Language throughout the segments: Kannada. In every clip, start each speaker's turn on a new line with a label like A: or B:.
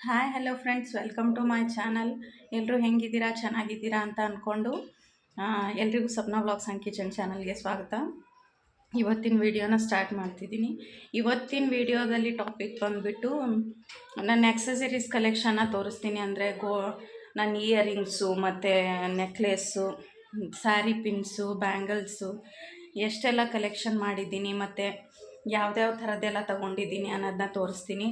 A: Hi hello friends, welcome to my channel. ಎಲ್ಲರೂ ಹೆಂಗಿದ್ದೀರಾ, ಚೆನ್ನಾಗಿದ್ದೀರಾ ಅಂತ ಅಂದ್ಕೊಂಡು ಎಲ್ರಿಗೂ ಸಪ್ನಾ ವ್ಲಾಗ್ಸ್ ಆ್ಯಂಡ್ ಕಿಚನ್ ಚಾನಲ್ಗೆ ಸ್ವಾಗತ. ಇವತ್ತಿನ ವಿಡಿಯೋನ ಸ್ಟಾರ್ಟ್ ಮಾಡ್ತಿದ್ದೀನಿ. ಇವತ್ತಿನ ವಿಡಿಯೋದಲ್ಲಿ ಟಾಪಿಕ್ ಬಂದುಬಿಟ್ಟು ನನ್ನ ಆಕ್ಸೆಸರೀಸ್ ಕಲೆಕ್ಷನ್ನ ತೋರಿಸ್ತೀನಿ. ಅಂದರೆ ನನ್ನ ಇಯರಿಂಗ್ಸು ಮತ್ತು ನೆಕ್ಲೆಸ್ಸು, ಸ್ಯಾರಿ ಪಿನ್ಸು, ಬ್ಯಾಂಗಲ್ಸು ಎಷ್ಟೆಲ್ಲ ಕಲೆಕ್ಷನ್ ಮಾಡಿದ್ದೀನಿ ಮತ್ತು ಯಾವ್ದ್ಯಾವ ಥರದ್ದೆಲ್ಲ ತೊಗೊಂಡಿದ್ದೀನಿ ಅನ್ನೋದನ್ನ ತೋರಿಸ್ತೀನಿ.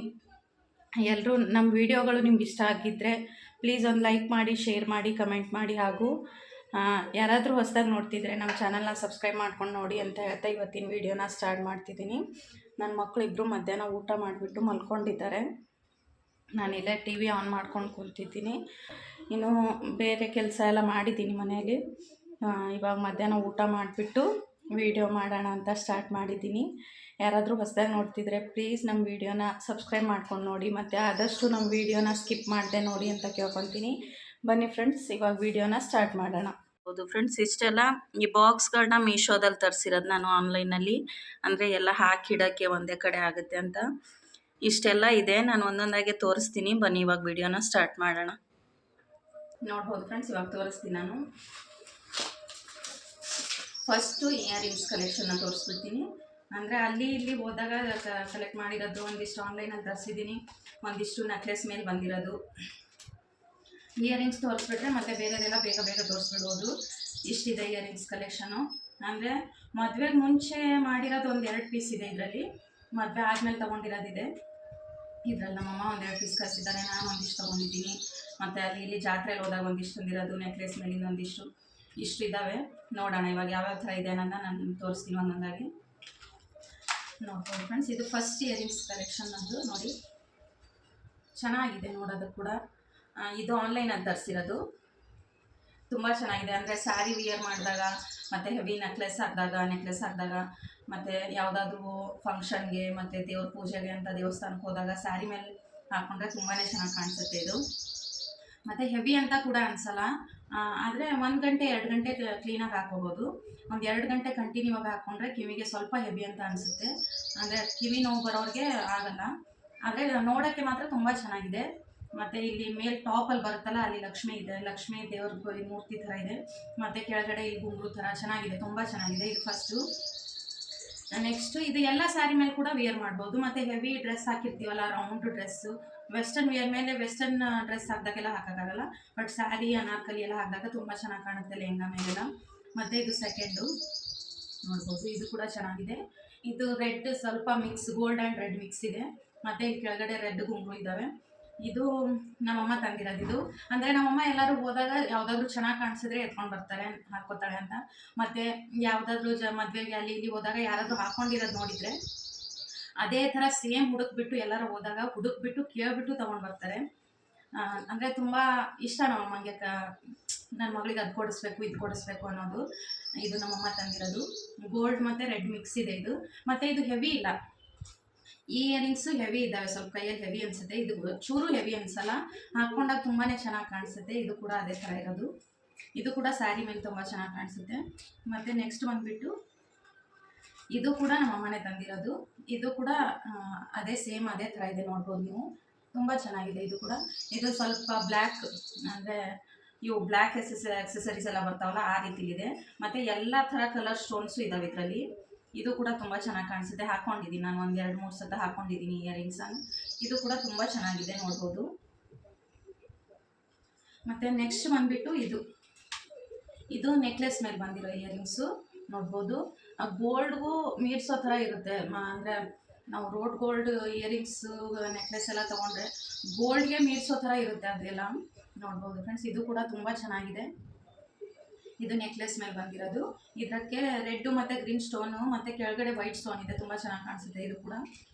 A: ಎಲ್ಲರೂ ನಮ್ಮ ವಿಡಿಯೋಗಳು ನಿಮ್ಗೆ ಇಷ್ಟ ಆಗಿದ್ದರೆ ಪ್ಲೀಸ್ ಒಂದು ಲೈಕ್ ಮಾಡಿ, ಶೇರ್ ಮಾಡಿ, ಕಮೆಂಟ್ ಮಾಡಿ. ಹಾಗೂ ಯಾರಾದರೂ ಹೊಸದಾಗಿ ನೋಡ್ತಿದ್ರೆ ನಮ್ಮ ಚಾನಲ್ನ ಸಬ್ಸ್ಕ್ರೈಬ್ ಮಾಡ್ಕೊಂಡು ನೋಡಿ ಅಂತ ಹೇಳ್ತಾ ಇವತ್ತಿನ ವಿಡಿಯೋನ ಸ್ಟಾರ್ಟ್ ಮಾಡ್ತಿದ್ದೀನಿ. ನನ್ನ ಮಕ್ಕಳು ಇಬ್ಬರು ಮಧ್ಯಾಹ್ನ ಊಟ ಮಾಡಿಬಿಟ್ಟು ಮಲ್ಕೊಂಡಿದ್ದಾರೆ. ನಾನಿಲ್ಲೇ ಟಿ ವಿ ಆನ್ ಮಾಡ್ಕೊಂಡು ಕೂತಿದ್ದೀನಿ. ಇನ್ನು ಬೇರೆ ಕೆಲಸ ಎಲ್ಲ ಮಾಡಿದ್ದೀನಿ ಮನೆಯಲ್ಲಿ. ಇವಾಗ ಮಧ್ಯಾಹ್ನ ಊಟ ಮಾಡಿಬಿಟ್ಟು ವಿಡಿಯೋ ಮಾಡೋಣ ಅಂತ ಸ್ಟಾರ್ಟ್ ಮಾಡಿದ್ದೀನಿ. ಯಾರಾದರೂ ಹೊಸದಾಗಿ ನೋಡ್ತಿದ್ರೆ ಪ್ಲೀಸ್ ನಮ್ಮ ವೀಡಿಯೋನ ಸಬ್ಸ್ಕ್ರೈಬ್ ಮಾಡ್ಕೊಂಡು ನೋಡಿ, ಮತ್ತು ಆದಷ್ಟು ನಮ್ಮ ವೀಡಿಯೋನ ಸ್ಕಿಪ್ ಮಾಡದೆ ನೋಡಿ ಅಂತ ಕೇಳ್ಕೊತೀನಿ. ಬನ್ನಿ ಫ್ರೆಂಡ್ಸ್, ಇವಾಗ ವೀಡಿಯೋನ ಸ್ಟಾರ್ಟ್ ಮಾಡೋಣ. ಹೌದು ಫ್ರೆಂಡ್ಸ್, ಇಷ್ಟೆಲ್ಲ ಈ ಬಾಕ್ಸ್ಗಳನ್ನ ಮೀಶೋದಲ್ಲಿ ತರಿಸಿರೋದು ನಾನು ಆನ್ಲೈನಲ್ಲಿ. ಅಂದರೆ ಎಲ್ಲ ಹಾಕಿಡೋಕ್ಕೆ ಒಂದೇ ಕಡೆ ಆಗುತ್ತೆ ಅಂತ ಇಷ್ಟೆಲ್ಲ ಇದೆ. ನಾನು ಒಂದೊಂದಾಗೆ ತೋರಿಸ್ತೀನಿ. ಬನ್ನಿ ಇವಾಗ ವೀಡಿಯೋನ ಸ್ಟಾರ್ಟ್ ಮಾಡೋಣ. ನೋಡ್ಬೋದು ಫ್ರೆಂಡ್ಸ್, ಇವಾಗ ತೋರಿಸ್ತೀನಿ. ನಾನು ಫಸ್ಟು ಇಯರಿಂಗ್ಸ್ ಕಲೆಕ್ಷನ್ನ ತೋರಿಸ್ಬಿಡ್ತೀನಿ. ಅಂದರೆ ಅಲ್ಲಿ ಇಲ್ಲಿ ಹೋದಾಗ ಸೆಲೆಕ್ಟ್ ಮಾಡಿರೋದು, ಒಂದಿಷ್ಟು ಆನ್ಲೈನಲ್ಲಿ ತರಿಸಿದ್ದೀನಿ, ಒಂದಿಷ್ಟು ನೆಕ್ಲೆಸ್ ಮೇಲೆ ಬಂದಿರೋದು. ಇಯರಿಂಗ್ಸ್ ತೋರಿಸ್ಬಿಟ್ರೆ ಮತ್ತು ಬೇರೆದೆಲ್ಲ ಬೇಗ ಬೇಗ ತೋರಿಸ್ಬಿಡ್ಬೋದು. ಇಷ್ಟಿದೆ ಇಯರಿಂಗ್ಸ್ ಕಲೆಕ್ಷನು. ಅಂದರೆ ಮದುವೆಗೆ ಮುಂಚೆ ಮಾಡಿರೋದು ಒಂದು 2 ಪೀಸ್ ಇದೆ ಇದರಲ್ಲಿ. ಮದುವೆ ಆದಮೇಲೆ ತೊಗೊಂಡಿರೋದಿದೆ. ಇದರಲ್ಲಿ ನಮ್ಮಮ್ಮ ಒಂದು 2 ಪೀಸ್ ಕಳಿಸಿದ್ದಾರೆ, ನಾನು ಒಂದಿಷ್ಟು ತೊಗೊಂಡಿದ್ದೀನಿ. ಮತ್ತು ಅಲ್ಲಿ ಇಲ್ಲಿ ಜಾತ್ರೆಯಲ್ಲಿ ಹೋದಾಗ ಒಂದಿಷ್ಟು ತಂದಿರೋದು, ನೆಕ್ಲೆಸ್ ಮೇಲಿಂದ ಒಂದಿಷ್ಟು, ಇಷ್ಟು ಇದ್ದಾವೆ. ನೋಡೋಣ ಇವಾಗ ಯಾವ್ಯಾವ ಥರ ಇದೆ ಅನ್ನೋದನ್ನ ನಾನು ತೋರಿಸ್ತೀನಿ ಒಂದೊಂದಾಗಿ. ನೋಡ್ಬೋದು ಫ್ರೆಂಡ್ಸ್, ಇದು ಫಸ್ಟ್ ಇಯರಿಂಗ್ಸ್ ಕಲೆಕ್ಷನ್ ಅದು. ನೋಡಿ, ಚೆನ್ನಾಗಿದೆ ನೋಡೋದಕ್ಕೆ ಕೂಡ. ಇದು ಆನ್ಲೈನಲ್ಲಿ ತರಿಸಿರೋದು. ತುಂಬ ಚೆನ್ನಾಗಿದೆ. ಅಂದರೆ ಸ್ಯಾರಿ ವಿಯರ್ ಮಾಡಿದಾಗ ಮತ್ತು ಹೆವಿ ನೆಕ್ಲೆಸ್ ಹಾಕಿದಾಗ ಮತ್ತು ಯಾವುದಾದ್ರೂ ಫಂಕ್ಷನ್ಗೆ ಮತ್ತು ದೇವ್ರ ಪೂಜೆಗೆ ಅಂತ ದೇವಸ್ಥಾನಕ್ಕೆ ಹೋದಾಗ ಸ್ಯಾರಿ ಮೇಲೆ ಹಾಕ್ಕೊಂಡ್ರೆ ತುಂಬಾ ಚೆನ್ನಾಗಿ ಕಾಣಿಸುತ್ತೆ ಇದು. ಮತ್ತು ಹೆವಿ ಅಂತ ಕೂಡ ಅನಿಸಲ್ಲ. ಆದರೆ 1 ಗಂಟೆ 2 ಗಂಟೆ ಕ್ಲೀನಾಗಿ ಹಾಕೋಬೋದು. ಒಂದು 2 ಗಂಟೆ ಕಂಟಿನ್ಯೂ ಆಗಿ ಹಾಕ್ಕೊಂಡ್ರೆ ಕಿವಿಗೆ ಸ್ವಲ್ಪ ಹೆವಿ ಅಂತ ಅನಿಸುತ್ತೆ. ಅಂದರೆ ಕಿವಿ ನೋವು ಬರೋರಿಗೆ ಆಗಲ್ಲ. ಆದರೆ ನೋಡೋಕ್ಕೆ ಮಾತ್ರ ತುಂಬ ಚೆನ್ನಾಗಿದೆ. ಮತ್ತು ಇಲ್ಲಿ ಮೇಲೆ ಟಾಪಲ್ಲಿ ಬರುತ್ತಲ್ಲ, ಅಲ್ಲಿ ಲಕ್ಷ್ಮಿ ಇದೆ, ಲಕ್ಷ್ಮಿ ದೇವ್ರ ಮೂರ್ತಿ ಥರ ಇದೆ. ಮತ್ತು ಕೆಳಗಡೆ ಇಲ್ಲಿ ಗುಂಗುರು ಥರ ಚೆನ್ನಾಗಿದೆ, ತುಂಬ ಚೆನ್ನಾಗಿದೆ. ಇದು ಫಸ್ಟು. ನೆಕ್ಸ್ಟು ಇದು ಎಲ್ಲ ಸ್ಯಾರಿ ಮೇಲೆ ಕೂಡ ವಿಯರ್ ಮಾಡ್ಬೋದು. ಮತ್ತು ಹೆವಿ ಡ್ರೆಸ್ ಹಾಕಿರ್ತೀವಲ್ಲ, ರೌಂಡ್ ಡ್ರೆಸ್ಸು, ವೆಸ್ಟರ್ನ್ ವಿಯರ್ ಮೇಲೆ ವೆಸ್ಟರ್ನ್ ಡ್ರೆಸ್ ಹಾಕಿದಾಗೆಲ್ಲ ಹಾಕೋಕ್ಕಾಗಲ್ಲ. ಬಟ್ ಸ್ಯಾರಿ, ಅನಾರ್ಕಲಿ ಎಲ್ಲ ಹಾಕಿದಾಗ ತುಂಬ ಚೆನ್ನಾಗಿ ಕಾಣುತ್ತೆ ಲೆಹಂಗಾ ಮೇಲೆಲ್ಲ. ಮತ್ತು ಇದು ಸೆಕೆಂಡು ನೋಡ್ಬೋದು, ಇದು ಕೂಡ ಚೆನ್ನಾಗಿದೆ. ಇದು ರೆಡ್ ಸ್ವಲ್ಪ mix, gold and red mix ಇದೆ. ಮತ್ತು ಇಲ್ಲಿ ಕೆಳಗಡೆ ರೆಡ್ ಗುಂಗುರು ಇದ್ದಾವೆ. ಇದು ನಮ್ಮಮ್ಮ ತಂದಿರೋದು. ಇದು ಅಂದರೆ ನಮ್ಮಮ್ಮ ಎಲ್ಲರೂ ಹೋದಾಗ ಯಾವುದಾದ್ರೂ ಚೆನ್ನಾಗಿ ಕಾಣಿಸಿದ್ರೆ ಎತ್ಕೊಂಡು ಬರ್ತಾರೆ, ಹಾಕ್ಕೋತಾಳೆ ಅಂತ. ಮತ್ತು ಯಾವುದಾದ್ರೂ ಮದುವೆಗೆ ಅಲ್ಲಿ ಇಲ್ಲಿ ಹೋದಾಗ ಯಾರಾದರೂ ಹಾಕ್ಕೊಂಡಿರೋದು ನೋಡಿದರೆ ಅದೇ ಥರ ಸೇಮ್ ಹುಡುಕ್ಬಿಟ್ಟು, ಎಲ್ಲರೂ ಹೋದಾಗ ಹುಡುಕ್ಬಿಟ್ಟು ಕೇಳಿಬಿಟ್ಟು ತೊಗೊಂಡು ಬರ್ತಾರೆ. ಅಂದರೆ ತುಂಬ ಇಷ್ಟ ನಮ್ಮಮ್ಮಗೆ. ನನ್ನ ಮಗಳಿಗೆ ಅದು ಕೊಡಿಸ್ಬೇಕು, ಇದು ಕೊಡಿಸ್ಬೇಕು ಅನ್ನೋದು. ಇದು ನಮ್ಮಮ್ಮ ತಂದಿರೋದು. ಗೋಲ್ಡ್ ಮತ್ತು ರೆಡ್ ಮಿಕ್ಸ್ ಇದೆ ಇದು. ಮತ್ತು ಇದು ಹೆವಿ ಇಲ್ಲ. ಈ ಇಯರಿಂಗ್ಸು ಹೆವಿ ಇದ್ದಾವೆ, ಸ್ವಲ್ಪ ಕೈಯಲ್ಲಿ ಹೆವಿ ಅನಿಸುತ್ತೆ. ಇದು ಚೂರು ಹೆವಿ ಅನಿಸಲ್ಲ, ಹಾಕ್ಕೊಂಡಾಗ ತುಂಬಾ ಚೆನ್ನಾಗಿ ಕಾಣಿಸುತ್ತೆ. ಇದು ಕೂಡ ಅದೇ ಥರ ಇರೋದು. ಇದು ಕೂಡ ಸ್ಯಾರಿ ಮೇಲೆ ತುಂಬ ಚೆನ್ನಾಗಿ ಕಾಣಿಸುತ್ತೆ. ಮತ್ತು ನೆಕ್ಸ್ಟ್ ಬಂದುಬಿಟ್ಟು ಇದು ಕೂಡ ನಮ್ಮಮ್ಮನೇ ತಂದಿರೋದು. ಇದು ಕೂಡ ಅದೇ ಸೇಮ್ ಅದೇ ಥರ ಇದೆ, ನೋಡ್ಬೋದು ನೀವು. ತುಂಬ ಚೆನ್ನಾಗಿದೆ ಇದು ಕೂಡ. ಇದು ಸ್ವಲ್ಪ ಬ್ಲ್ಯಾಕ್, ಅಂದರೆ ಇವು ಬ್ಲ್ಯಾಕ್ ಆಕ್ಸೆಸರೀಸ್ ಎಲ್ಲ ಬರ್ತಾವಲ್ಲ, ಆ ರೀತಿಲಿದೆ. ಮತ್ತು ಎಲ್ಲ ಥರ ಕಲರ್ ಸ್ಟೋನ್ಸು ಇದ್ದಾವೆ ಇದರಲ್ಲಿ. ಇದು ಕೂಡ ತುಂಬ ಚೆನ್ನಾಗಿ ಕಾಣಿಸುತ್ತೆ. ಹಾಕ್ಕೊಂಡಿದ್ದೀನಿ ನಾನು, ಒಂದು 2-3 ಸತ ಹಾಕ್ಕೊಂಡಿದ್ದೀನಿ ಇಯರಿಂಗ್ಸನ್ನು. ಇದು ಕೂಡ ತುಂಬ ಚೆನ್ನಾಗಿದೆ, ನೋಡ್ಬೋದು. ಮತ್ತು ನೆಕ್ಸ್ಟ್ ಬಂದುಬಿಟ್ಟು ಇದು ನೆಕ್ಲೆಸ್ ಮೇಲೆ ಬಂದಿರೋ ಇಯರಿಂಗ್ಸು, ನೋಡ್ಬೋದು. ಗೋಲ್ಡ್ಗೂ ಮೀರ್ಸೋ ಥರ ಇರುತ್ತೆ. ಅಂದರೆ ನಾವು ರೋಡ್ ಗೋಲ್ಡ್ ಇಯರಿಂಗ್ಸು ನೆಕ್ಲೆಸ್ ಎಲ್ಲ ತೊಗೊಂಡ್ರೆ ಗೋಲ್ಡ್ಗೆ ಮೀರ್ಸೋ ಥರ ಇರುತ್ತೆ ಅದೆಲ್ಲ, ನೋಡ್ಬೋದು ಫ್ರೆಂಡ್ಸ್. ಇದು ಕೂಡ ತುಂಬ ಚೆನ್ನಾಗಿದೆ. ಇದು ನೆಕ್ಲೆಸ್ ಮೇಲೆ ಬಂದಿರೋದು. ಇದಕ್ಕೆ ರೆಡ್ಡು ಮತ್ತು ಗ್ರೀನ್ ಸ್ಟೋನು ಮತ್ತು ಕೆಳಗಡೆ ವೈಟ್ ಸ್ಟೋನ್ ಇದೆ, ತುಂಬ ಚೆನ್ನಾಗಿ ಕಾಣಿಸುತ್ತೆ ಇದು ಕೂಡ.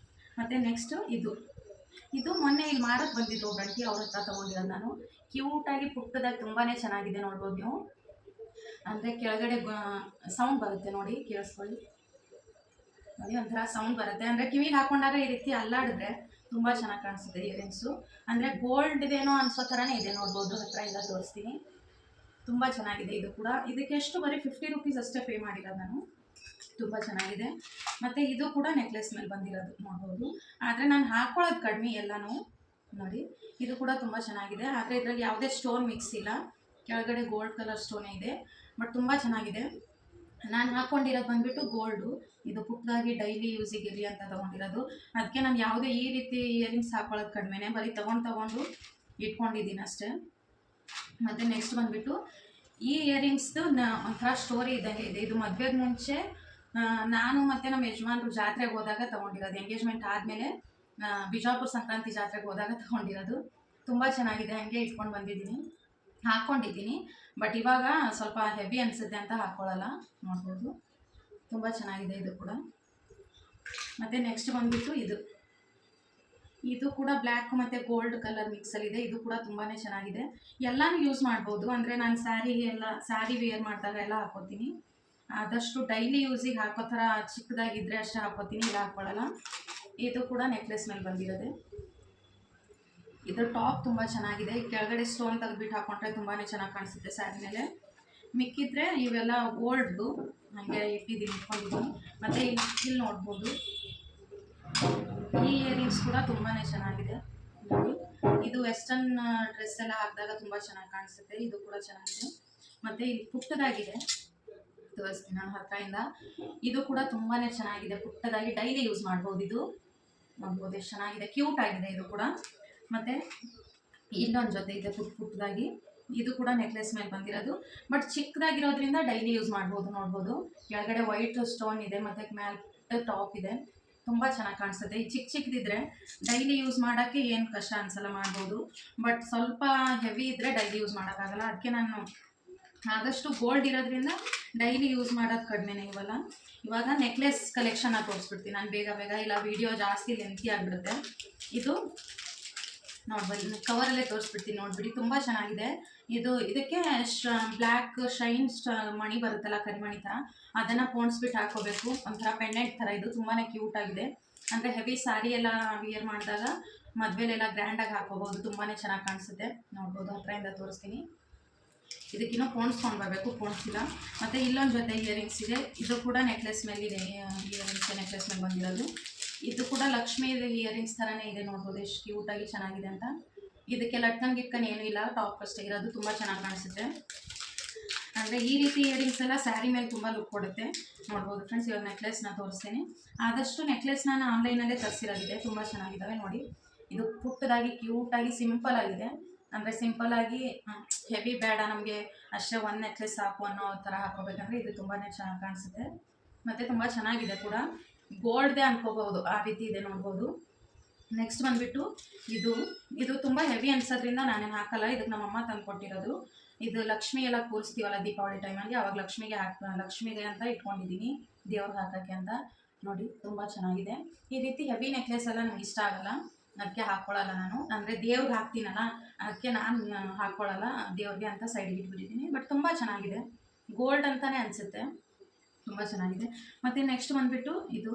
A: ಮತ್ತು ನೆಕ್ಸ್ಟು ಇದು ಮೊನ್ನೆ ಇಲ್ಲಿ ಮಾರಕ್ಕೆ ಬಂದಿದ್ದು ಒಬ್ಬ ಆಂಟಿ, ಅವ್ರ ಹತ್ರ ತೊಗೊಂಡಿರೋದು ನಾನು. ಕ್ಯೂಟಾಗಿ ಪುಟ್ಟದಾಗಿ ತುಂಬಾ ಚೆನ್ನಾಗಿದೆ, ನೋಡ್ಬೋದು ನೀವು. ಅಂದರೆ ಕೆಳಗಡೆ ಸೌಂಡ್ ಬರುತ್ತೆ ನೋಡಿ, ಕೇಳಿಸ್ಕೊಳ್ಳಿ. ನೋಡಿ, ಒಂಥರ ಸೌಂಡ್ ಬರುತ್ತೆ. ಅಂದರೆ ಕಿವಿಗೆ ಹಾಕ್ಕೊಂಡಾಗ ಈ ರೀತಿ ಅಲ್ಲಾಡಿದ್ರೆ ತುಂಬ ಚೆನ್ನಾಗಿ ಕಾಣಿಸುತ್ತೆ ಇಯರಿಂಗ್ಸು. ಅಂದರೆ ಗೋಲ್ಡ್ದೇನೋ ಅನಿಸೋ ಥರನೇ ಇದೆ, ನೋಡ್ಬೋದು. ಹತ್ತಿರದಿಂದ ತೋರಿಸ್ತೀನಿ. ತುಂಬ ಚೆನ್ನಾಗಿದೆ ಇದು ಕೂಡ. ಇದಕ್ಕೆ ಎಷ್ಟು ಬರೀ 50 ರೂಪೀಸ್ ಅಷ್ಟೇ ಪೇ ಮಾಡಿರೋದು ನಾನು. ತುಂಬ ಚೆನ್ನಾಗಿದೆ. ಮತ್ತು ಇದು ಕೂಡ ನೆಕ್ಲೆಸ್ ಮೇಲೆ ಬಂದಿರೋದು, ನೋಡ್ಬೋದು. ಆದರೆ ನಾನು ಹಾಕ್ಕೊಳ್ಳೋದು ಕಡಿಮೆ ಎಲ್ಲನೂ. ನೋಡಿ ಇದು ಕೂಡ ತುಂಬ ಚೆನ್ನಾಗಿದೆ. ಆದರೆ ಇದರಲ್ಲಿ ಯಾವುದೇ ಸ್ಟೋನ್ ಮಿಕ್ಸ್ ಇಲ್ಲ, ಕೆಳಗಡೆ ಗೋಲ್ಡ್ ಕಲರ್ ಸ್ಟೋನೇ ಇದೆ. ಬಟ್ ತುಂಬ ಚೆನ್ನಾಗಿದೆ. ನಾನು ಹಾಕ್ಕೊಂಡಿರೋದು ಬಂದುಬಿಟ್ಟು ಗೋಲ್ಡು. ಇದು ಪುಟ್ಟದಾಗಿ ಡೈಲಿ ಯೂಸಿಗೆ ಇರಲಿ ಅಂತ ತೊಗೊಂಡಿರೋದು. ಅದಕ್ಕೆ ನಾನು ಯಾವುದೇ ಈ ರೀತಿ ಇಯರಿಂಗ್ಸ್ ಹಾಕ್ಕೊಳ್ಳೋದು ಕಡಿಮೆನೇ, ಬರೀ ತೊಗೊಂಡು ಇಟ್ಕೊಂಡಿದ್ದೀನಿ ಅಷ್ಟೇ. ಮತ್ತು ನೆಕ್ಸ್ಟ್ ಬಂದುಬಿಟ್ಟು ಈ ಇಯರಿಂಗ್ಸ್ದು ಒಂಥರ ಸ್ಟೋರಿ ಇದ್ದಂಗೆ ಇದೆ. ಇದು ಮದುವೆಗೆ ಮುಂಚೆ ನಾನು ಮತ್ತು ನಮ್ಮ ಯಜಮಾನ್ರು ಜಾತ್ರೆಗೆ ಹೋದಾಗ ತೊಗೊಂಡಿರೋದು. ಎಂಗೇಜ್ಮೆಂಟ್ ಆದಮೇಲೆ ಬಿಜಾಪುರ ಸಂಕ್ರಾಂತಿ ಜಾತ್ರೆಗೆ ಹೋದಾಗ ತೊಗೊಂಡಿರೋದು. ತುಂಬ ಚೆನ್ನಾಗಿದೆ, ಹಂಗೆ ಇಟ್ಕೊಂಡು ಬಂದಿದ್ದೀನಿ, ಹಾಕ್ಕೊಂಡಿದ್ದೀನಿ. ಬಟ್ ಇವಾಗ ಸ್ವಲ್ಪ ಹೆವಿ ಅನಿಸುತ್ತೆ ಅಂತ ಹಾಕ್ಕೊಳ್ಳಲ್ಲ. ನೋಡ್ಬೋದು ತುಂಬ ಚೆನ್ನಾಗಿದೆ ಇದು ಕೂಡ. ಮತ್ತು ನೆಕ್ಸ್ಟ್ ಬಂದುಬಿಟ್ಟು ಇದು ಕೂಡ ಬ್ಲ್ಯಾಕ್ ಮತ್ತು ಗೋಲ್ಡ್ ಕಲರ್ ಮಿಕ್ಸಲ್ಲಿದೆ. ಇದು ಕೂಡ ತುಂಬಾ ಚೆನ್ನಾಗಿದೆ. ಎಲ್ಲನೂ ಯೂಸ್ ಮಾಡ್ಬೋದು. ಅಂದರೆ ನಾನು ಸ್ಯಾರಿ ವೇರ್ ಮಾಡಿದಾಗ ಎಲ್ಲ ಹಾಕ್ಕೋತೀನಿ. ಆದಷ್ಟು ಡೈಲಿ ಯೂಸಿಗೆ ಹಾಕೋ ಥರ ಚಿಕ್ಕದಾಗಿದ್ದರೆ ಅಷ್ಟೇ ಹಾಕ್ಕೋತೀನಿ, ಇಲ್ಲ ಹಾಕ್ಕೊಳ್ಳಲ್ಲ. ಇದು ಕೂಡ ನೆಕ್ಲೆಸ್ ಮೇಲೆ ಬಂದಿರೋದೆ. ಇದು ಟಾಪ್ ತುಂಬ ಚೆನ್ನಾಗಿದೆ. ಕೆಳಗಡೆ ಸ್ಟೋನ್ ತೆಗೆದ್ಬಿಟ್ಟು ಹಾಕ್ಕೊಂಡ್ರೆ ತುಂಬಾ ಚೆನ್ನಾಗಿ ಕಾಣಿಸುತ್ತೆ ಸ್ಯಾರಿ ಮೇಲೆ. ಮಿಕ್ಕಿದ್ರೆ ಇವೆಲ್ಲ ಓಲ್ಡ್ದು, ಹಾಗೆ ಇಟ್ಕೊಂಡಿದ್ದೀನಿ. ಮತ್ತು ಇಲ್ಲಿ ನೋಡ್ಬೋದು ಈ ಇಯರಿಂಗ್ಸ್ ಕೂಡ ತುಂಬಾ ಚೆನ್ನಾಗಿದೆ ನೋಡಿ. ಇದು ವೆಸ್ಟರ್ನ್ ಡ್ರೆಸ್ ಎಲ್ಲ ಹಾಕಿದಾಗ ತುಂಬ ಚೆನ್ನಾಗಿ ಕಾಣಿಸುತ್ತೆ. ಇದು ಕೂಡ ಚೆನ್ನಾಗಿದೆ. ಮತ್ತು ಇಲ್ಲಿ ಪುಟ್ಟದಾಗಿದೆ, ತೋರಿಸ್ತೀನಿ ನಾನು ಹತ್ತಿರದಿಂದ. ಇದು ಕೂಡ ತುಂಬಾ ಚೆನ್ನಾಗಿದೆ, ಪುಟ್ಟದಾಗಿ ಡೈಲಿ ಯೂಸ್ ಮಾಡ್ಬೋದು. ಇದು ನೋಡ್ಬೋದು ಎಷ್ಟು ಚೆನ್ನಾಗಿದೆ, ಕ್ಯೂಟ್ ಆಗಿದೆ ಇದು ಕೂಡ. ಮತ್ತು ಇನ್ನೊಂದು ಜೊತೆ ಇದೆ ಪುಟ್ಟದಾಗಿ. ಇದು ಕೂಡ ನೆಕ್ಲೆಸ್ ಮೇಲೆ ಬಂದಿರೋದು, ಬಟ್ ಚಿಕ್ಕದಾಗಿರೋದ್ರಿಂದ ಡೈಲಿ ಯೂಸ್ ಮಾಡ್ಬೋದು. ನೋಡ್ಬೋದು ಕೆಳಗಡೆ ವೈಟ್ ಸ್ಟೋನ್ ಇದೆ ಮತ್ತು ಮೇಲೆ ಟಾಪ್ ಇದೆ. ತುಂಬ ಚೆನ್ನಾಗಿ ಕಾಣಿಸುತ್ತೆ. ಈ ಚಿಕ್ಕದಿದ್ರೆ ಡೈಲಿ ಯೂಸ್ ಮಾಡೋಕ್ಕೆ ಏನು ಕಷ್ಟ ಅನಿಸಲ್ಲ, ಮಾಡ್ಬೋದು. ಬಟ್ ಸ್ವಲ್ಪ ಹೆವಿ ಇದ್ದರೆ ಡೈಲಿ ಯೂಸ್ ಮಾಡೋಕ್ಕಾಗಲ್ಲ. ಅದಕ್ಕೆ ನಾನು ಆದಷ್ಟು ಗೋಲ್ಡ್ ಇರೋದ್ರಿಂದ ಡೈಲಿ ಯೂಸ್ ಮಾಡೋದು ಕಡಿಮೆನೇ ಇವಾಗ ನೆಕ್ಲೆಸ್ ಕಲೆಕ್ಷನ್ನ ತೋರಿಸ್ಬಿಡ್ತೀನಿ ನಾನು ಬೇಗ, ಇಲ್ಲ ವಿಡಿಯೋ ಜಾಸ್ತಿ ಲೆಂತಿ ಆಗಿಬಿಡುತ್ತೆ. ಇದು ನೋಡ್ಬೋದು, ಕವರಲ್ಲೇ ತೋರಿಸ್ಬಿಡ್ತೀನಿ, ನೋಡಿಬಿಡಿ. ತುಂಬ ಚೆನ್ನಾಗಿದೆ ಇದಕ್ಕೆ ಬ್ಲ್ಯಾಕ್ ಶೈನ್ ಮಣಿ ಬರುತ್ತಲ್ಲ, ಕರಿಮಣಿ ಥರ, ಅದನ್ನು ಪೋಣಿಸ್ಬಿಟ್ಟು ಹಾಕೋಬೇಕು. ಒಂಥರ ಪೆಂಡೆಂಟ್ ಥರ. ಇದು ತುಂಬಾ ಕ್ಯೂಟ್ ಆಗಿದೆ. ಅಂದರೆ ಹೆವಿ ಸ್ಯಾರಿ ಎಲ್ಲ ವಿಯರ್ ಮಾಡಿದಾಗ ಮದುವೆಲೆಲ್ಲ ಗ್ರ್ಯಾಂಡಾಗಿ ಹಾಕೋಬೋದು, ತುಂಬಾ ಚೆನ್ನಾಗಿ ಕಾಣಿಸುತ್ತೆ. ನೋಡ್ಬೋದು, ಹತ್ತಿರದಿಂದ ತೋರಿಸ್ತೀನಿ. ಇದಕ್ಕಿನ್ನೂ ಪೋಣಿಸ್ಕೊಂಡು ಬರಬೇಕು, ಪೋಣಿಸಿಲ್ಲ. ಮತ್ತು ಇಲ್ಲೊಂದು ಜೊತೆ ಇಯರಿಂಗ್ಸ್ ಇದೆ. ಇದು ಕೂಡ ನೆಕ್ಲೆಸ್ ಮೇಲಿದೆ, ಇಯರಿಂಗ್ಸ್ ನೆಕ್ಲೆಸ್ ಮೇಲೆ ಬಂದಿರೋದು. ಇದು ಕೂಡ ಲಕ್ಷ್ಮೀ ಇಯರಿಂಗ್ಸ್ ಥರನೇ ಇದೆ. ನೋಡ್ಬೋದು ಎಷ್ಟು ಕ್ಯೂಟಾಗಿ ಚೆನ್ನಾಗಿದೆ ಅಂತ. ಇದಕ್ಕೆ ಲಟ್ಕನ್ ಏನೂ ಇಲ್ಲ, ಟಾಪ್ ಅಷ್ಟೇ ಇರೋದು. ತುಂಬ ಚೆನ್ನಾಗಿ ಕಾಣಿಸುತ್ತೆ. ಅಂದರೆ ಈ ರೀತಿ ಇಯರಿಂಗ್ಸ್ ಎಲ್ಲ ಸ್ಯಾರಿ ಮೇಲೆ ತುಂಬ ಲುಕ್ ಕೊಡುತ್ತೆ. ನೋಡ್ಬೋದು ಫ್ರೆಂಡ್ಸ್, ಇವಾಗ ನೆಕ್ಲೆಸ್ನ ತೋರಿಸ್ತೀನಿ. ಆದಷ್ಟು ನೆಕ್ಲೆಸ್ ನಾನು ಆನ್ಲೈನಲ್ಲೇ ತರಿಸಿರೋದಿದೆ, ತುಂಬ ಚೆನ್ನಾಗಿದ್ದಾವೆ ನೋಡಿ. ಇದು ಪುಟ್ಟದಾಗಿ ಕ್ಯೂಟಾಗಿ ಸಿಂಪಲ್ ಆಗಿದೆ. ಅಂದರೆ ಸಿಂಪಲ್ಲಾಗಿ ಹೆವಿ ಬೇಡ ನಮಗೆ, ಅಷ್ಟೇ ಒಂದು ನೆಕ್ಲೆಸ್ ಸಾಕು ಅನ್ನೋ ಥರ ಹಾಕೋಬೇಕಂದ್ರೆ ಇದು ತುಂಬಾ ಚೆನ್ನಾಗಿ ಕಾಣಿಸುತ್ತೆ. ಮತ್ತು ತುಂಬ ಚೆನ್ನಾಗಿದೆ ಕೂಡ, ಗೋಲ್ಡ್ದೇ ಅನ್ಕೋಬೋದು, ಆ ರೀತಿ ಇದೆ. ನೋಡ್ಬೋದು. ನೆಕ್ಸ್ಟ್ ಬಂದುಬಿಟ್ಟು ಇದು ತುಂಬ ಹೆವಿ ಅನ್ಸೋದ್ರಿಂದ ನಾನೇನು ಹಾಕಲ್ಲ. ಇದಕ್ಕೆ ನಮ್ಮಮ್ಮ ತಂದು ಕೊಟ್ಟಿರೋದು. ಇದು ಲಕ್ಷ್ಮಿ ಎಲ್ಲ ಕೂರಿಸ್ತೀವಲ್ಲ ದೀಪಾವಳಿ ಟೈಮಲ್ಲಿ, ಅವಾಗ ಲಕ್ಷ್ಮಿಗೆ ಅಂತ ಇಟ್ಕೊಂಡಿದ್ದೀನಿ, ದೇವ್ರಿಗೆ ಹಾಕೋಕ್ಕೆ ಅಂತ. ನೋಡಿ ತುಂಬ ಚೆನ್ನಾಗಿದೆ. ಈ ರೀತಿ ಹೆವಿ ನೆಕ್ಲೆಸ್ ಎಲ್ಲ ನನಗೆ ಇಷ್ಟ ಆಗಲ್ಲ, ಅದಕ್ಕೆ ಹಾಕ್ಕೊಳ್ಳಲ್ಲ ನಾನು. ಅಂದರೆ ದೇವ್ರಿಗೆ ಹಾಕ್ತೀನಲ್ಲ, ಅದಕ್ಕೆ ನಾನು ಹಾಕ್ಕೊಳ್ಳಲ್ಲ, ದೇವ್ರಿಗೆ ಅಂತ ಸೈಡಿಗೆ ಇಟ್ಬಿಟ್ಟಿದ್ದೀನಿ. ಬಟ್ ತುಂಬ ಚೆನ್ನಾಗಿದೆ, ಗೋಲ್ಡ್ ಅಂತಲೇ ಅನಿಸುತ್ತೆ, ತುಂಬ ಚೆನ್ನಾಗಿದೆ. ಮತ್ತು ನೆಕ್ಸ್ಟ್ ಬಂದುಬಿಟ್ಟು ಇದು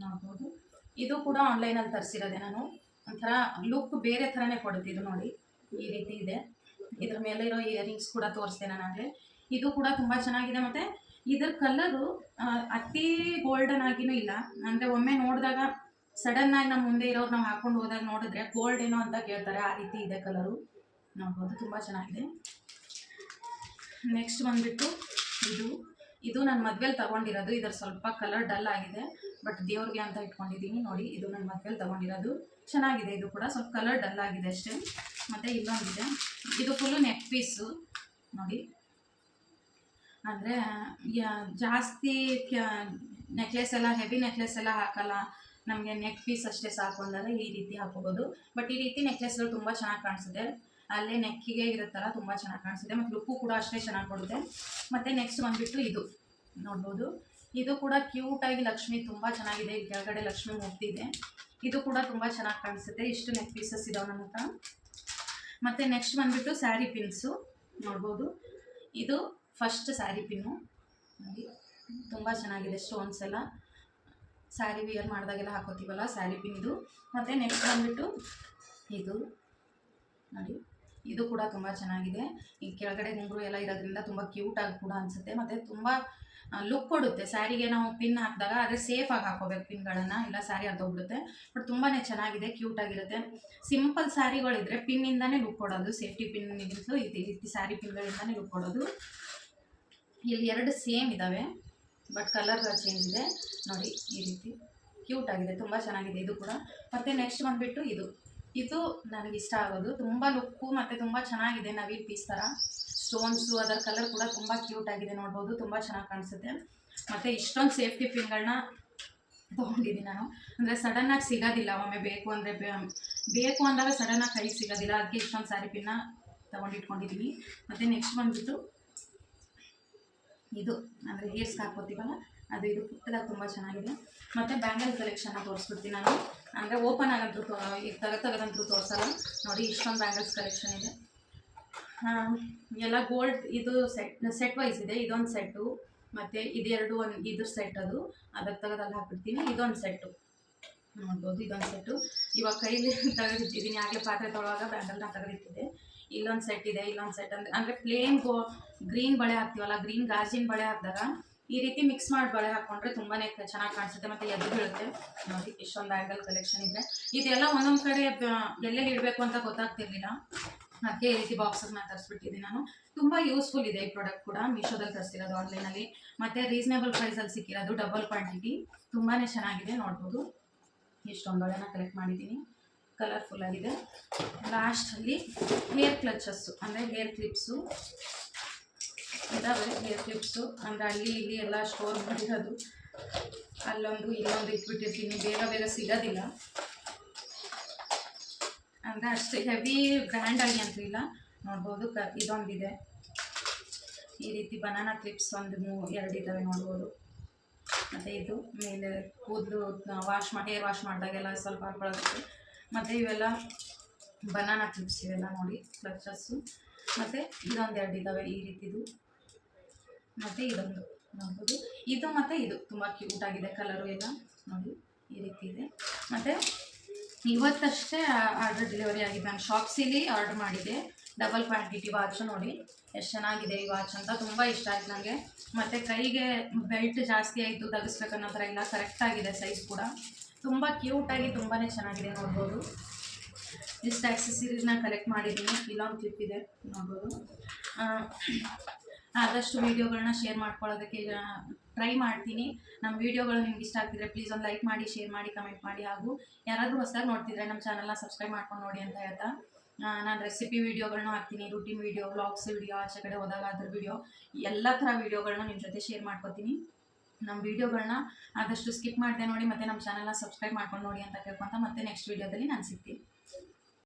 A: ನೋಡ್ಬೋದು. ಇದು ಕೂಡ ಆನ್ಲೈನಲ್ಲಿ ತರಿಸಿರೋದೆ ನಾನು. ಒಂಥರ ಲುಕ್ ಬೇರೆ ಥರನೇ ಕೊಡುತ್ತೆ ಇದು. ನೋಡಿ ಈ ರೀತಿ ಇದೆ. ಇದ್ರ ಮೇಲೆ ಇರೋ ಇಯರಿಂಗ್ಸ್ ಕೂಡ ತೋರಿಸ್ದೆ ನಾನಾಗಲೇ. ಇದು ಕೂಡ ತುಂಬ ಚೆನ್ನಾಗಿದೆ. ಮತ್ತು ಇದ್ರ ಕಲರು ಅತಿ ಗೋಲ್ಡನ್ ಆಗಿನೂ ಇಲ್ಲ. ಅಂದರೆ ಒಮ್ಮೆ ನೋಡಿದಾಗ ಸಡನ್ನಾಗಿ ನಮ್ಮ ಮುಂದೆ ಇರೋರು ನಾವು ಹಾಕ್ಕೊಂಡು ಹೋದಾಗ ನೋಡಿದ್ರೆ ಗೋಲ್ಡ್ ಏನೋ ಅಂತ ಕೇಳ್ತಾರೆ, ಆ ರೀತಿ ಇದೆ ಕಲರು. ನೋಡ್ಬೋದು ತುಂಬ ಚೆನ್ನಾಗಿದೆ. ನೆಕ್ಸ್ಟ್ ಬಂದುಬಿಟ್ಟು ಇದು ನಾನು ಮದುವೆಲಿ ತೊಗೊಂಡಿರೋದು. ಇದರ ಸ್ವಲ್ಪ ಕಲರ್ ಡಲ್ ಆಗಿದೆ, ಬಟ್ ದೇವ್ರಿಗೆ ಅಂತ ಇಟ್ಕೊಂಡಿದ್ದೀನಿ. ನೋಡಿ ಇದು ನನ್ನ ಮದುವೆಲಿ ತೊಗೊಂಡಿರೋದು, ಚೆನ್ನಾಗಿದೆ. ಇದು ಕೂಡ ಸ್ವಲ್ಪ ಕಲರ್ ಡಲ್ ಆಗಿದೆ ಅಷ್ಟೇ. ಮತ್ತು ಇಲ್ಲೊಂದಿದೆ, ಇದು ಫುಲ್ಲು ನೆಕ್ ಪೀಸು ನೋಡಿ. ಅಂದರೆ ಜಾಸ್ತಿ ನೆಕ್ಲೆಸ್ ಎಲ್ಲ ಹೆವಿ ನೆಕ್ಲೆಸ್ ಎಲ್ಲ ಹಾಕಲ್ಲ, ನಮಗೆ ನೆಕ್ ಪೀಸ್ ಅಷ್ಟೇ ಸಾಕು ಅಂದರೆ ಈ ರೀತಿ ಹಾಕೋಬೋದು. ಬಟ್ ಈ ರೀತಿ ನೆಕ್ಲೆಸ್ಗಳು ತುಂಬ ಚೆನ್ನಾಗಿ ಕಾಣಿಸುತ್ತೆ, ಅಲ್ಲೇ ನೆಕ್ಕಿಗೆ ಇರುತ್ತಲ್ಲ, ತುಂಬ ಚೆನ್ನಾಗಿ ಕಾಣಿಸುತ್ತೆ. ಮತ್ತು ಲುಕ್ಕು ಕೂಡ ಅಷ್ಟೇ ಚೆನ್ನಾಗಿ ಕೊಡುತ್ತೆ. ಮತ್ತು ನೆಕ್ಸ್ಟ್ ಬಂದುಬಿಟ್ಟು ಇದು ನೋಡ್ಬೋದು. ಇದು ಕೂಡ ಕ್ಯೂಟಾಗಿ ಲಕ್ಷ್ಮಿ ತುಂಬ ಚೆನ್ನಾಗಿದೆ. ಕೆಳಗಡೆ ಲಕ್ಷ್ಮಿ ಮೂರ್ತಿ ಇದೆ. ಇದು ಕೂಡ ತುಂಬ ಚೆನ್ನಾಗಿ ಕಾಣಿಸುತ್ತೆ. ಇಷ್ಟು ನೆಕ್ ಪೀಸಸ್ ಇದಾವೆ ನನ್ನ ಹತ್ರ. ಮತ್ತು ನೆಕ್ಸ್ಟ್ ಬಂದುಬಿಟ್ಟು ಸ್ಯಾರಿ ಪಿನ್ಸು ನೋಡ್ಬೋದು. ಇದು ಫಸ್ಟ್ ಸ್ಯಾರಿ ಪಿನ್ನು ನೋಡಿ, ತುಂಬ ಚೆನ್ನಾಗಿದೆ. ಸ್ಟೋನ್ಸ್ ಎಲ್ಲ ಸ್ಯಾರಿ ವಿಯರ್ ಮಾಡಿದಾಗೆಲ್ಲ ಹಾಕೋತೀವಲ್ಲ ಸ್ಯಾರಿ ಪಿನ್ ಇದು. ಮತ್ತು ನೆಕ್ಸ್ಟ್ ಬಂದುಬಿಟ್ಟು ಇದು ನೋಡಿ, ಇದು ಕೂಡ ತುಂಬ ಚೆನ್ನಾಗಿದೆ. ಈ ಕೆಳಗಡೆ ಗುಂಗುರು ಎಲ್ಲ ಇರೋದ್ರಿಂದ ತುಂಬ ಕ್ಯೂಟಾಗಿ ಕೂಡ ಅನಿಸುತ್ತೆ, ಮತ್ತು ತುಂಬ ಲುಕ್ ಕೊಡುತ್ತೆ ಸ್ಯಾರಿಗೆ. ನಾವು ಪಿನ್ ಹಾಕಿದಾಗ ಆದರೆ ಸೇಫಾಗಿ ಹಾಕೋಬೇಕು ಪಿನ್ಗಳನ್ನು, ಇಲ್ಲ ಸ್ಯಾರಿ ಅರ್ಧೋಗ್ಬಿಡುತ್ತೆ. ಬಟ್ ತುಂಬಾ ಚೆನ್ನಾಗಿದೆ, ಕ್ಯೂಟಾಗಿರುತ್ತೆ. ಸಿಂಪಲ್ ಸ್ಯಾರಿಗಳಿದ್ರೆ ಪಿನ್ನಿಂದನೇ ಲುಕ್ ಕೊಡೋದು, ಸೇಫ್ಟಿ ಪಿನ್ನಿಗಿಂತಲೂ ಈ ರೀತಿ ಸ್ಯಾರಿ ಪಿನ್ಗಳಿಂದನೇ ಲುಕ್ ಕೊಡೋದು. ಇಲ್ಲಿ 2 ಸೇಮ್ ಇದ್ದಾವೆ, ಬಟ್ ಕಲರ್ ಚೇಂಜ್ ಇದೆ ನೋಡಿ. ಈ ರೀತಿ ಕ್ಯೂಟ್ ಆಗಿದೆ, ತುಂಬ ಚೆನ್ನಾಗಿದೆ ಇದು ಕೂಡ. ಮತ್ತು ನೆಕ್ಸ್ಟ್ ಬಂದುಬಿಟ್ಟು ಇದು ನನಗಿಷ್ಟ ಆಗೋದು, ತುಂಬ ಲುಕ್ಕು ಮತ್ತು ತುಂಬ ಚೆನ್ನಾಗಿದೆ. ನವಿಲ್ ಪೀಸ್ ಥರ ಸ್ಟೋನ್ಸು, ಅದರ ಕಲರ್ ಕೂಡ ತುಂಬ ಕ್ಯೂಟ್ ಆಗಿದೆ, ನೋಡ್ಬೋದು, ತುಂಬ ಚೆನ್ನಾಗಿ ಕಾಣಿಸುತ್ತೆ. ಮತ್ತು ಇಷ್ಟೊಂದು ಸೇಫ್ಟಿ ಪಿನ್ಗಳನ್ನ ತೊಗೊಂಡಿದ್ದೀನಿ ನಾನು. ಅಂದರೆ ಸಡನ್ನಾಗಿ ಸಿಗೋದಿಲ್ಲ, ಒಮ್ಮೆ ಬೇಕು ಅಂದಾಗ ಸಡನ್ನಾಗಿ ಕೈ ಸಿಗೋದಿಲ್ಲ, ಅದಕ್ಕೆ ಇಷ್ಟೊಂದು ಸ್ಯಾರಿ ಪಿನ್ನ ತೊಗೊಂಡಿಟ್ಕೊಂಡಿದ್ದೀನಿ. ಮತ್ತು ನೆಕ್ಸ್ಟ್ ಬಂದುಬಿಟ್ಟು ಇದು ಅಂದರೆ ಹೇರ್ಸ್ಗೆ ಹಾಕೋತೀವಲ್ಲ ಅದು, ಇದು ಪುಟ್ಟದಾಗ ತುಂಬ ಚೆನ್ನಾಗಿದೆ. ಮತ್ತು ಬ್ಯಾಂಗಲ್ ಕಲೆಕ್ಷನ್ನ ತೋರಿಸ್ಬಿಡ್ತೀನಿ ನಾನು. ಅಂದರೆ ಓಪನ್ ಆಗಂತೂ ಈಗ ತೆಗೆದಂತೂ ತೋರಿಸಲ್ಲ ನೋಡಿ. ಇಷ್ಟೊಂದು ಬ್ಯಾಂಗಲ್ಸ್ ಕಲೆಕ್ಷನ್ ಇದೆ, ಎಲ್ಲ ಗೋಲ್ಡ್. ಇದು ಸೆಟ್ ವೈಸ್ ಇದೆ. ಇದೊಂದು ಸೆಟ್ಟು, ಮತ್ತು ಇದೆರಡು ಇದ್ರ ಸೆಟ್, ಅದಕ್ಕೆ ತೆಗೆದಲ್ಲಿ ಹಾಕ್ಬಿಡ್ತೀನಿ. ಇದೊಂದು ಸೆಟ್ಟು ನೋಡ್ಬೋದು, ಇದೊಂದು ಸೆಟ್ಟು. ಇವಾಗ ಕೈಲಿ ತೆಗೆದಿಟ್ಟಿದ್ದೀನಿ, ಆಗಲೇ ಪಾತ್ರೆ ತೊಳುವಾಗ ಬ್ಯಾಂಗಲ್ನ ತೆಗೆದಿಟ್ಟಿದ್ದೆ. ಇಲ್ಲೊಂದು ಸೆಟ್ ಇದೆ, ಇಲ್ಲೊಂದು ಸೆಟ್. ಅಂದರೆ ಪ್ಲೇನ್ ಗ್ರೀನ್ ಬಳೆ ಹಾಕ್ತೀವಲ್ಲ, ಗ್ರೀನ್ ಗಾಜಿನ ಬಳೆ ಹಾಕಿದಾಗ ಈ ರೀತಿ ಮಿಕ್ಸ್ ಮಾಡಿ ಬಳೆ ಹಾಕ್ಕೊಂಡ್ರೆ ತುಂಬಾ ಚೆನ್ನಾಗಿ ಕಾಣಿಸುತ್ತೆ, ಮತ್ತು ಎದ್ದು ಬೀಳುತ್ತೆ ನೋಡಿ. ಇಷ್ಟೊಂದು ಬ್ಯಾಂಗಲ್ ಕಲೆಕ್ಷನ್ ಇದೆ. ಇದೆಲ್ಲ ಒಂದೊಂದು ಕಡೆ ಎಲ್ಲೆಲ್ಲಿ ಇಡಬೇಕು ಅಂತ ಗೊತ್ತಾಗ್ತಿರ್ಲಿಲ್ಲ, ಅದಕ್ಕೆ ಈ ರೀತಿ ಬಾಕ್ಸಸ್ನ ತರಿಸ್ಬಿಟ್ಟಿದ್ದೀನಿ ನಾನು. ತುಂಬ ಯೂಸ್ಫುಲ್ ಇದೆ ಈ ಪ್ರಾಡಕ್ಟ್ ಕೂಡ. ಮೀಶೋದಲ್ಲಿ ತರಿಸಿರೋದು ಆನ್ಲೈನಲ್ಲಿ, ಮತ್ತು ರೀಸನೇಬಲ್ ಪ್ರೈಸಲ್ಲಿ ಸಿಕ್ಕಿರೋದು, ಡಬಲ್ ಕ್ವಾಂಟಿಟಿ, ತುಂಬಾ ಚೆನ್ನಾಗಿದೆ ನೋಡ್ಬೋದು. ಇಷ್ಟೊಂದು ಬಳೆನ ಕಲೆಕ್ಟ್ ಮಾಡಿದ್ದೀನಿ, ಕಲರ್ಫುಲ್ ಆಗಿದೆ. ಲಾಸ್ಟಲ್ಲಿ ಹೇರ್ ಕ್ಲಚಸ್ಸು, ಅಂದರೆ ಹೇರ್ ಕ್ಲಿಪ್ಸು ಇದ್ದಾವೆ. ಹೇರ್ ಕ್ಲಿಪ್ಸು ಅಂದರೆ ಅಲ್ಲಿ ಇಲ್ಲಿ ಎಲ್ಲ ಸ್ಟೋರ್ ಮಾಡಿರೋದು, ಅಲ್ಲೊಂದು ಇಲ್ಲೊಂದು ಇಟ್ಬಿಟ್ಟಿರ್ತೀನಿ, ಬೇಗ ಸಿಗೋದಿಲ್ಲ. ಅಂದರೆ ಅಷ್ಟು ಹೆವಿ ಗ್ರ್ಯಾಂಡಾಗಿ ಅಂತ ಇಲ್ಲ, ನೋಡ್ಬೋದು. ಇದೊಂದಿದೆ, ಈ ರೀತಿ ಬನಾನಾ ಕ್ಲಿಪ್ಸ್ ಒಂದು 2 ಇದ್ದಾವೆ ನೋಡ್ಬೋದು. ಮತ್ತು ಇದು ಮೇಲೆ ಕೂದಲು ಹೇರ್ ವಾಶ್ ಮಾಡಿದಾಗೆಲ್ಲ ಸ್ವಲ್ಪ ಹಾಕೊಳ್ಳೋದಕ್ಕೆ. ಮತ್ತು ಇವೆಲ್ಲ ಬನಾನಾ ಕ್ಲಿಪ್ಸ್ ಇವೆಲ್ಲ ನೋಡಿ, ಕ್ಲಚಸ್ಸು. ಮತ್ತು ಇದೊಂದು 2 ಇದ್ದಾವೆ ಈ ರೀತಿದು, ಮತ್ತು ಇದೊಂದು ನೋಡ್ಬೋದು. ಇದು ಮತ್ತು ಇದು ತುಂಬ ಕ್ಯೂಟಾಗಿದೆ, ಕಲರು ಎಲ್ಲ ನೋಡಿ ಈ ರೀತಿ ಇದೆ. ಮತ್ತು ಇವತ್ತಷ್ಟೇ ಆರ್ಡರ್ ಡೆಲಿವರಿ ಆಗಿದೆ. ನಾನು ಶಾಪ್ಸಿಲಿ ಆರ್ಡರ್ ಮಾಡಿದ್ದೆ, ಡಬಲ್ ಕ್ವಾಂಟಿಟಿ ವಾಚ್. ನೋಡಿ ಎಷ್ಟು ಚೆನ್ನಾಗಿದೆ ಈ ವಾಚ್ ಅಂತ, ತುಂಬ ಇಷ್ಟ ಆಯ್ತು ನನಗೆ. ಮತ್ತು ಕೈಗೆ ಬೆಲ್ಟ್ ಜಾಸ್ತಿ ಆಯಿತು ತೆಗಿಸ್ಬೇಕನ್ನೋ ಥರ ಇಲ್ಲ, ಕರೆಕ್ಟಾಗಿದೆ ಸೈಜ್ ಕೂಡ, ತುಂಬ ಕ್ಯೂಟಾಗಿ ತುಂಬಾ ಚೆನ್ನಾಗಿದೆ ನೋಡ್ಬೋದು. ಇಷ್ಟು ಆಕ್ಸೆಸರೀಸ್ನ ಕಲೆಕ್ಟ್ ಮಾಡಿದ್ದೀನಿ. ಇಲ್ಲೊಂದು ಕ್ಲಿಪ್ ಇದೆ ನೋಡ್ಬೋದು. ಆದಷ್ಟು ವೀಡಿಯೋಗಳನ್ನ ಶೇರ್ ಮಾಡ್ಕೊಳ್ಳೋದಕ್ಕೆ ಟ್ರೈ ಮಾಡ್ತೀನಿ. ನಮ್ಮ ವೀಡಿಯೋಗಳು ನಿಮ್ಗೆ ಇಷ್ಟ ಆಗ್ತಿದ್ರೆ ಪ್ಲೀಸ್ ಒಂದು ಲೈಕ್ ಮಾಡಿ, ಶೇರ್ ಮಾಡಿ, ಕಮೆಂಟ್ ಮಾಡಿ. ಹಾಗೂ ಯಾರಾದರೂ ಹೊಸದಾಗಿ ನೋಡ್ತಿದ್ರೆ ನಮ್ಮ ಚಾನಲ್ನ ಸಬ್ಸ್ಕ್ರೈಬ್ ಮಾಡ್ಕೊಂಡು ನೋಡಿ ಅಂತ ಹೇಳ್ತಾ, ನಾನು ರೆಸಿಪಿ ವೀಡಿಯೋಗಳನ್ನೂ ಹಾಕ್ತೀನಿ, ರೂಟೀನ್ ವೀಡಿಯೋ, ವ್ಲಾಗ್ಸ್ ವೀಡಿಯೋ, ಆಚೆ ಕಡೆ ಹೋದಾಗ ಅದ್ರ ವೀಡಿಯೋ, ಎಲ್ಲ ಥರ ವೀಡಿಯೋಗಳನ್ನ ನಿಮ್ಮ ಜೊತೆ ಶೇರ್ ಮಾಡ್ಕೊತೀನಿ. ನಮ್ಮ ವೀಡಿಯೋಗಳನ್ನ ಆದಷ್ಟು ಸ್ಕಿಪ್ ಮಾಡಿದೆ ನೋಡಿ, ಮತ್ತು ನಮ್ಮ ಚಾನಲ್ನ ಸಬ್ಸ್ಕ್ರೈಬ್ ಮಾಡ್ಕೊಂಡು ನೋಡಿ ಅಂತ ಕೇಳ್ಕೊತ ಮತ್ತೆ ನೆಕ್ಸ್ಟ್ ವೀಡಿಯೋದಲ್ಲಿ ನಾನು ಸಿಗ್ತೀನಿ.